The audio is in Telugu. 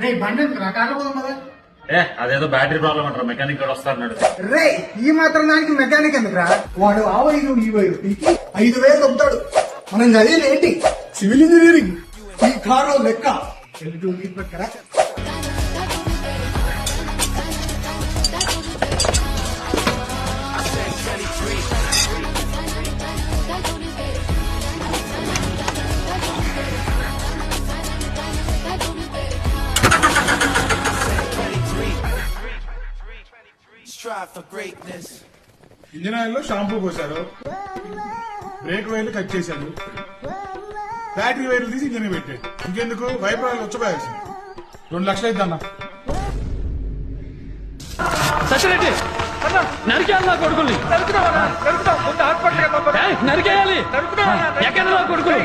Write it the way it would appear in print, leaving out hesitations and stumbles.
రే బండి ఎందుకు రా కారు పోదాం కదా. అదేదో బ్యాటరీ ప్రాబ్లం అంటారు, మెకానిక్ కూడా వస్తారన్నాడు. రే ఈ మాత్రం దానికి మెకానిక్ ఎందుకురా, వాడు ఆ వైరు ఈ వైరు పీకి 5,000 దొబ్బుతాడు. మనం చదివేది ఏంటి, సివిల్ ఇంజనీరింగ్. ఈ కారు లెక్క పెట్టరా. ఇంజిన్ ఆయిల్ లో షాంపూ పోశారు, బ్రేక్ వైర్లు కట్ చేశాడు, బ్యాటరీ వైర్లు తీసి ఇంజిన్ పెట్టాడు. ఇంకెందుకు వైపు వచ్చపోయాల్సి 2 లక్షలు అయిద్దన్నా. సత్యరెడ్డి నరికేయాలి నా కొడుకుల్ని, నరికేయాలి ఎక్కడ నా కొడుకులు.